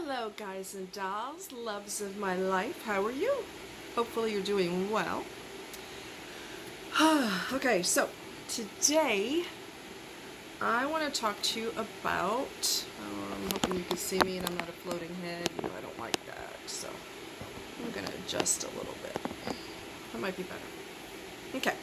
Hello guys and dolls, loves of my life, how are you? Hopefully you're doing well. Okay, so today I want to talk to you about, I'm hoping you can see me and I'm not a floating head. I don't like that, so I'm going to adjust a little bit. That might be better. Okay,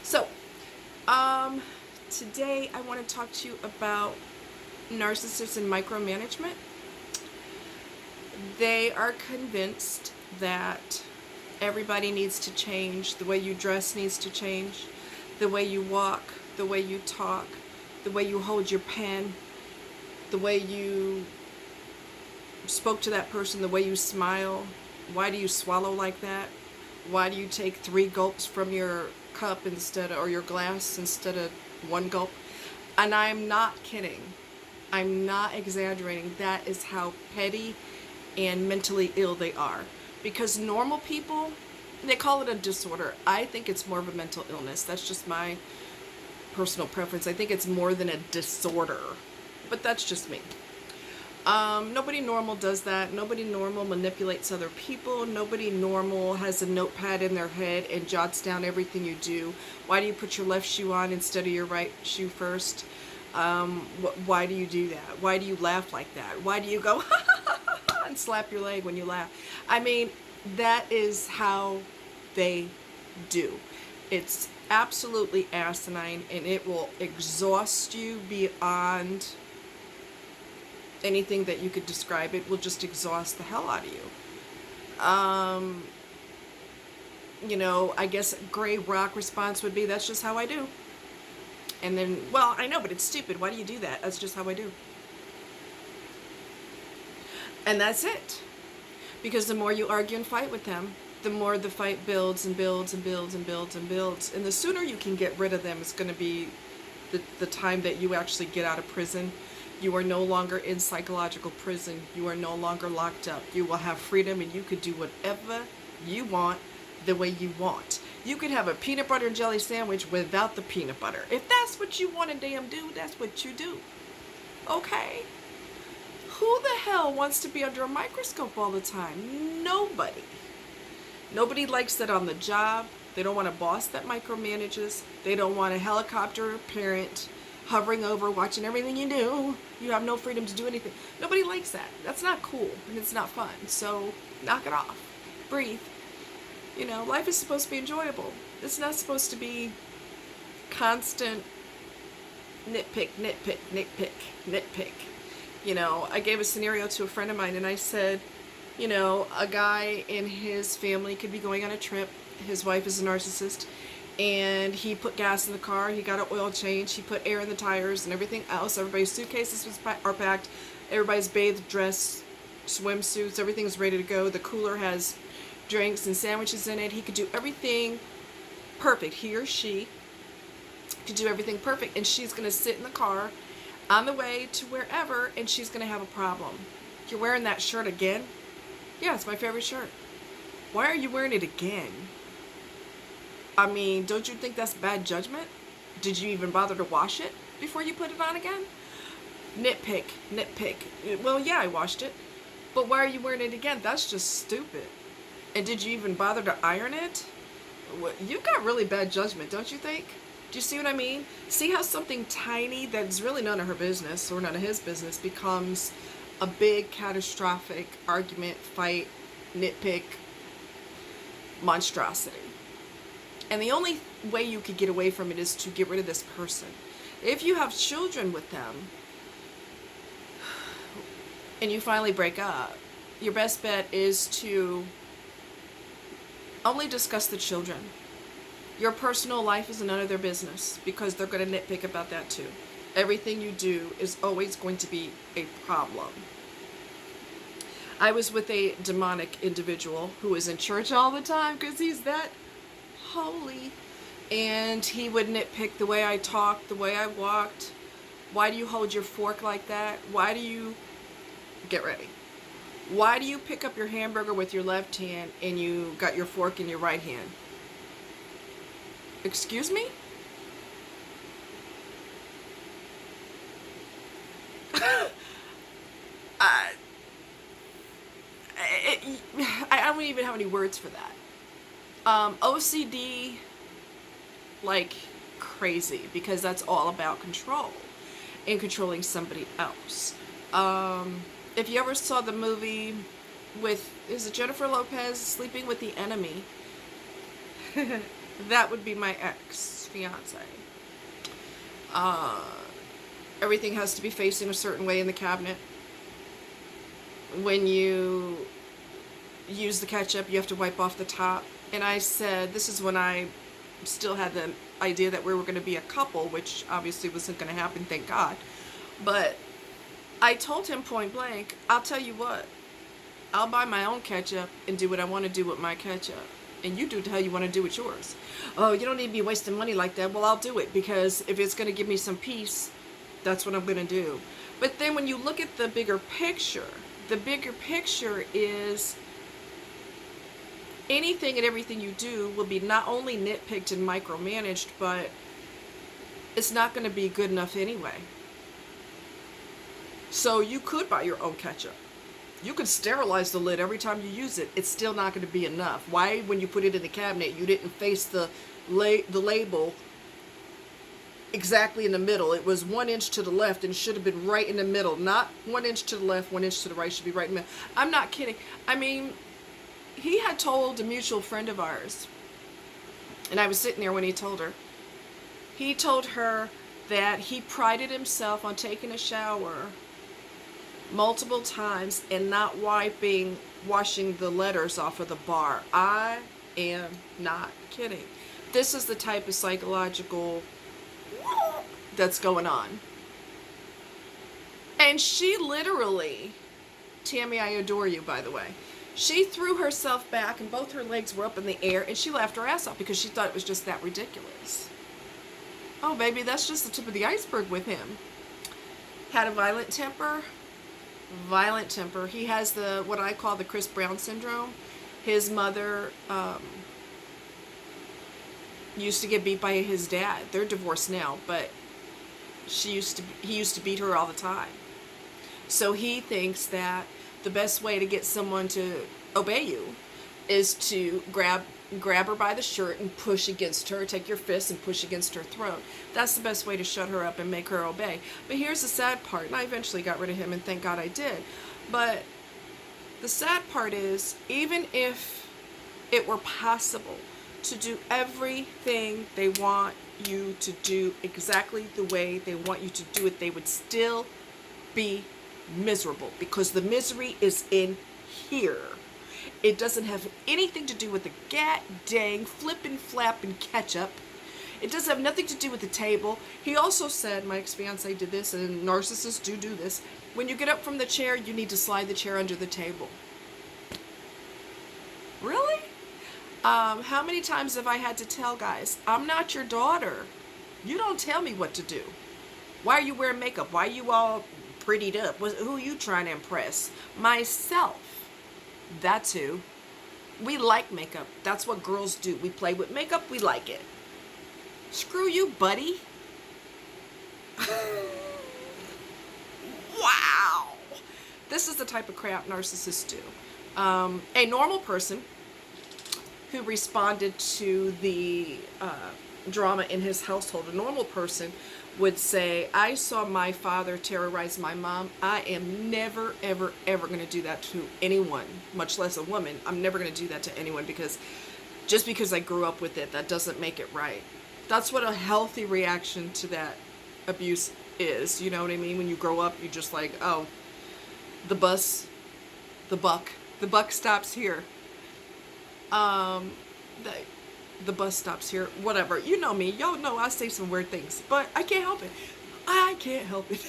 so today I want to talk to you about narcissists and micromanagement. They are convinced that everybody needs to change. The way you dress needs to change. The way you walk, the way you talk, the way you hold your pen, the way you spoke to that person, the way you smile. Why do you swallow like that? Why do you take 3 gulps from your cup or your glass instead of 1 gulp? And I'm not kidding. I'm not exaggerating. That is how petty and mentally ill they are. Because normal people, they call it a disorder. I think it's more of a mental illness. That's just my personal preference. I think it's more than a disorder. But that's just me. Nobody normal does that. Nobody normal manipulates other people. Nobody normal has a notepad in their head and jots down everything you do. Why do you put your left shoe on instead of your right shoe first? Why do you do that? Why do you laugh like that? Why do you go and slap your leg when you laugh? I mean, that is how they do. It's absolutely asinine, and it will exhaust you beyond anything that you could describe. It will just exhaust the hell out of you. I guess a gray rock response would be, that's just how I do. And then, well, I know, but it's stupid. Why do you do that? That's just how I do. And that's it. Because the more you argue and fight with them, the more the fight builds and builds and builds and builds and builds. And the sooner you can get rid of them is going to be the time that you actually get out of prison. You are no longer in psychological prison. You are no longer locked up. You will have freedom, and you could do whatever you want the way you want. You could have a peanut butter and jelly sandwich without the peanut butter. If that's what you want to damn do, that's what you do. Okay? Who the hell wants to be under a microscope all the time? Nobody. Nobody likes that on the job. They don't want a boss that micromanages. They don't want a helicopter parent hovering over, watching everything you do. You have no freedom to do anything. Nobody likes that. That's not cool, and it's not fun. So knock it off. Breathe. Life is supposed to be enjoyable. It's not supposed to be constant nitpick, nitpick, nitpick, nitpick. I gave a scenario to a friend of mine, and I said, a guy in his family could be going on a trip. His wife is a narcissist, and he put gas in the car, he got an oil change, he put air in the tires and everything else. Everybody's suitcases are packed, everybody's bathed, dress, swimsuits, everything's ready to go. The cooler has drinks and sandwiches in it. He could do everything perfect. He or she could do everything perfect, and she's going to sit in the car on the way to wherever, and she's going to have a problem. You're wearing that shirt again? Yeah, it's my favorite shirt. Why are you wearing it again? I mean, don't you think that's bad judgment? Did you even bother to wash it before you put it on again? Nitpick, nitpick. Well, yeah, I washed it. But why are you wearing it again? That's just stupid. And did you even bother to iron it? You've got really bad judgment, don't you think? Do you see what I mean? See how something tiny that's really none of her business or none of his business becomes a big catastrophic argument, fight, nitpick, monstrosity. And the only way you could get away from it is to get rid of this person. If you have children with them and you finally break up, your best bet is to only discuss the children. Your personal life is none of their business, because they're going to nitpick about that too. Everything you do is always going to be a problem. I was with a demonic individual who was in church all the time because he's that holy. And he would nitpick the way I talked, the way I walked. Why do you hold your fork like that? Why do you... Get ready. Why do you pick up your hamburger with your left hand and you got your fork in your right hand? Excuse me? I don't even have any words for that. OCD like crazy, because that's all about control and controlling somebody else. If you ever saw the movie with, is it Jennifer Lopez, Sleeping with the Enemy? That would be my ex-fiance. Everything has to be facing a certain way in the cabinet. When you use the ketchup, you have to wipe off the top. And I said, this is when I still had the idea that we were going to be a couple, which obviously wasn't going to happen, thank God. But I told him point blank, I'll tell you what, I'll buy my own ketchup and do what I want to do with my ketchup. And you do the hell you want to do with yours. Oh, you don't need to be wasting money like that. Well, I'll do it, because if it's going to give me some peace, that's what I'm going to do. But then when you look at the bigger picture is anything and everything you do will be not only nitpicked and micromanaged, but it's not going to be good enough anyway. So you could buy your own ketchup. You could sterilize the lid every time you use it. It's still not going to be enough. Why, when you put it in the cabinet, you didn't face the label exactly in the middle? It was 1 inch to the left and should have been right in the middle. Not 1 inch to the left, 1 inch to the right. Should be right in the middle. I'm not kidding. I mean, he had told a mutual friend of ours, and I was sitting there when he told her. He told her that he prided himself on taking a shower multiple times and not washing the letters off of the bar. I am not kidding. This is the type of psychological that's going on. And she literally, Tammy, I adore you, by the way. She threw herself back and both her legs were up in the air and she laughed her ass off because she thought it was just that ridiculous. Oh, baby, that's just the tip of the iceberg with him. Had a violent temper. Violent temper. He has the, what I call the Chris Brown syndrome. His mother used to get beat by his dad. They're divorced now, but he used to beat her all the time. So he thinks that the best way to get someone to obey you is to grab her by the shirt and push against her, take your fist and push against her throat. That's the best way to shut her up and make her obey. But here's the sad part, and I eventually got rid of him, and thank God I did. But the sad part is, even if it were possible to do everything they want you to do exactly the way they want you to do it, they would still be miserable, because the misery is in here. It doesn't have anything to do with the dang flippin' flappin' ketchup. It doesn't have nothing to do with the table. He also said, my ex-fiance did this, and narcissists do this. When you get up from the chair, you need to slide the chair under the table. Really? How many times have I had to tell guys, I'm not your daughter. You don't tell me what to do. Why are you wearing makeup? Why are you all prettied up? Who are you trying to impress? Myself. That's who. We like makeup. That's what girls do. We play with makeup. We like it. Screw you, buddy. Wow. This is the type of crap narcissists do. A normal person who responded to the drama in his household, a normal person would say, I saw my father terrorize my mom. I am never, ever, ever going to do that to anyone, much less a woman. I'm never going to do that to anyone, because just because I grew up with it, that doesn't make it right. That's what a healthy reaction to that abuse is. You know what I mean? When you grow up, you just like, oh, the buck stops here. The bus stops here, whatever. You know me. Y'all know I say some weird things, but I can't help it. I can't help it.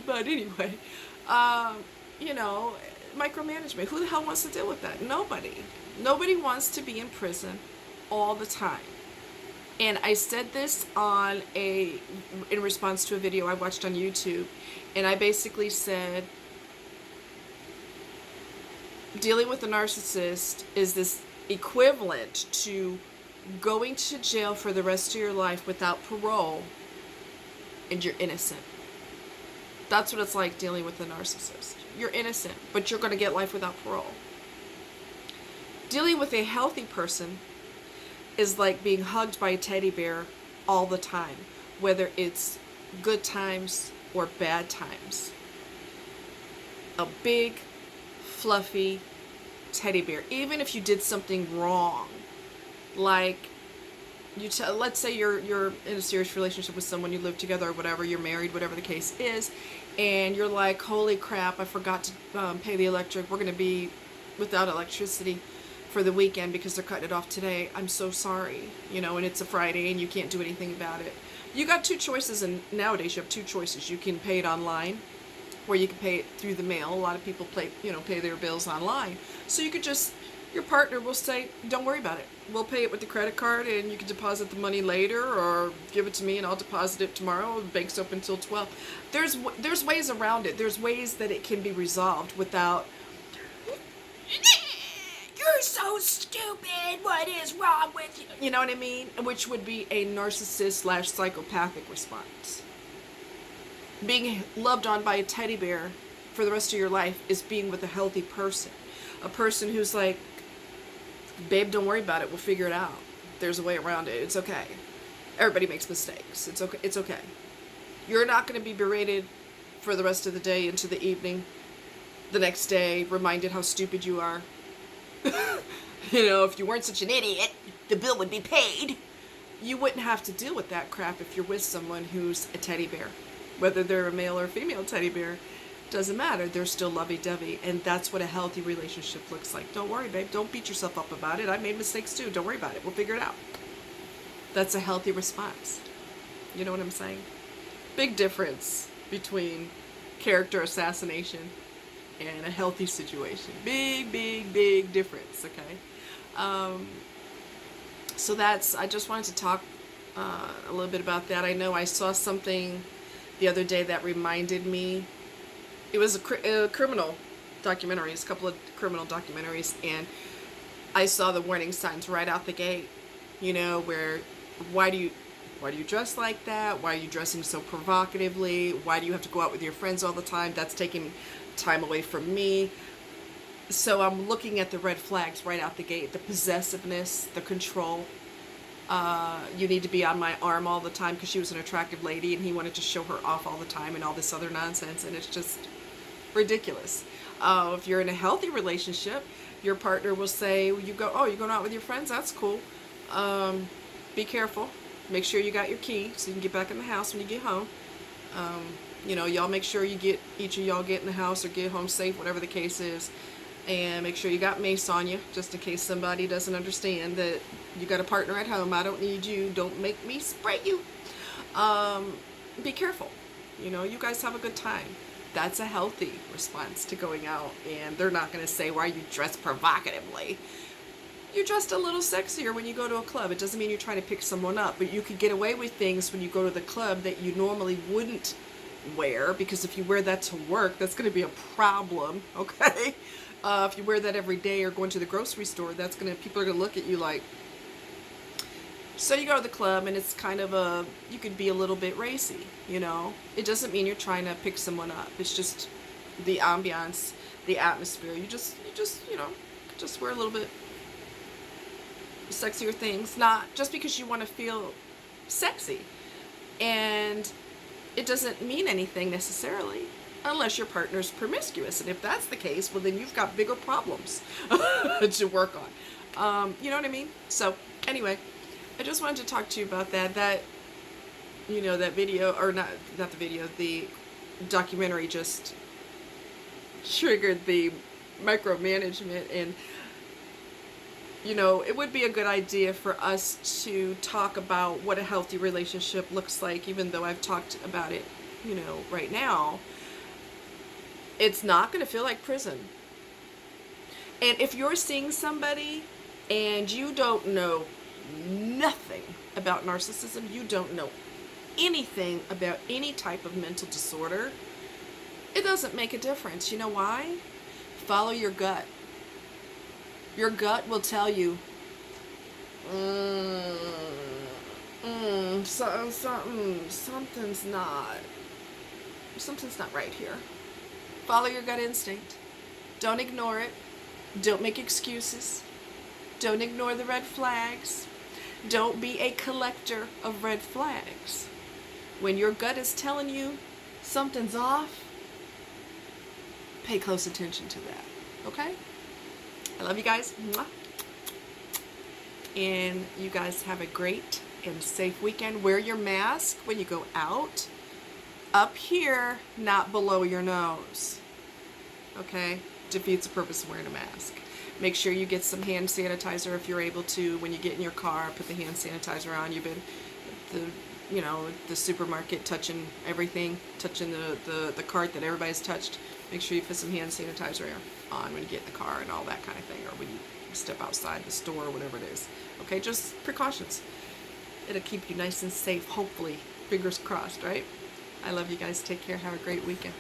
But anyway, you know, micromanagement. Who the hell wants to deal with that? Nobody. Nobody wants to be in prison all the time. And I said this in response to a video I watched on YouTube, and I basically said, dealing with a narcissist is this equivalent to going to jail for the rest of your life without parole, and you're innocent. That's what it's like dealing with a narcissist. You're innocent, but you're going to get life without parole. Dealing with a healthy person is like being hugged by a teddy bear all the time, whether it's good times or bad times. A big, fluffy teddy bear. Even if you did something wrong, like let's say you're in a serious relationship with someone, you live together or whatever, you're married, whatever the case is, and you're like, holy crap, I forgot to pay the electric. We're going to be without electricity for the weekend because they're cutting it off today. I'm so sorry, and it's a Friday and you can't do anything about it. You got two choices, and nowadays you have two choices. You can pay it online, or you can pay it through the mail. A lot of people pay their bills online. So you could just, your partner will say, don't worry about it. We'll pay it with the credit card, and you can deposit the money later, or give it to me and I'll deposit it tomorrow. The bank's open until 12. There's ways around it. There's ways that it can be resolved without, you're so stupid, what is wrong with you? You know what I mean? Which would be a narcissist / psychopathic response. Being loved on by a teddy bear for the rest of your life is being with a healthy person. A person who's like, babe, don't worry about it. We'll figure it out. There's a way around it. It's okay. Everybody makes mistakes. It's okay. It's okay. You're not going to be berated for the rest of the day into the evening. The next day, reminded how stupid you are. If you weren't such an idiot, the bill would be paid. You wouldn't have to deal with that crap if you're with someone who's a teddy bear. Whether they're a male or female teddy bear, doesn't matter. They're still lovey-dovey, and that's what a healthy relationship looks like. Don't worry, babe. Don't beat yourself up about it. I made mistakes too. Don't worry about it. We'll figure it out. That's a healthy response. You know what I'm saying? Big difference between character assassination and a healthy situation. Big, big, big difference, okay? So I just wanted to talk a little bit about that. I know I saw something the other day that reminded me. It was a criminal documentaries, a couple of criminal documentaries, and I saw the warning signs right out the gate. Where why do you dress like that? Why are you dressing so provocatively? Why do you have to go out with your friends all the time? That's taking time away from me. So I'm looking at the red flags right out the gate. The possessiveness, the control. You need to be on my arm all the time because she was an attractive lady and he wanted to show her off all the time and all this other nonsense, and it's just ridiculous. If you're in a healthy relationship, your partner will say, you're going out with your friends? That's cool. Be careful. Make sure you got your key so you can get back in the house when you get home. Y'all make sure each of y'all get in the house or get home safe, whatever the case is. And make sure you got mace on you, just in case somebody doesn't understand that you got a partner at home. I don't need you. Don't make me spray you. Be careful. You guys have a good time. That's a healthy response to going out. And they're not going to say, why are you dressed provocatively? You're dressed a little sexier when you go to a club. It doesn't mean you're trying to pick someone up, but you could get away with things when you go to the club that you normally wouldn't wear, because if you wear that to work, that's going to be a problem, okay? If you wear that every day or going to the grocery store, people are going to look at you like. So you go to the club and it's kind of you could be a little bit racy, It doesn't mean you're trying to pick someone up. It's just the ambiance, the atmosphere. You just wear a little bit sexier things, not just because you want to feel sexy. And it doesn't mean anything necessarily unless your partner's promiscuous. And if that's the case, well, then you've got bigger problems to work on. You know what I mean? So anyway, I just wanted to talk to you about that that video, or not the video, the documentary just triggered the micromanagement. And it would be a good idea for us to talk about what a healthy relationship looks like, even though I've talked about it, right now. It's not going to feel like prison. And if you're seeing somebody and you don't know nothing about narcissism, you don't know anything about any type of mental disorder, it doesn't make a difference. You know why? Follow your gut. Your gut will tell you, something's not right here. Follow your gut instinct. Don't ignore it. Don't make excuses. Don't ignore the red flags. Don't be a collector of red flags. When your gut is telling you something's off, pay close attention to that. Okay? I love you guys. Mwah. And you guys have a great and safe weekend. Wear your mask when you go out. Up here, not below your nose. Okay? Defeats the purpose of wearing a mask. Make sure you get some hand sanitizer if you're able to. When you get in your car, put the hand sanitizer on. You've been the supermarket touching everything, touching the cart that everybody's touched. Make sure you put some hand sanitizer on when you get in the car and all that kind of thing, or when you step outside the store or whatever it is. Okay, just precautions. It'll keep you nice and safe, hopefully. Fingers crossed, right? I love you guys. Take care. Have a great weekend.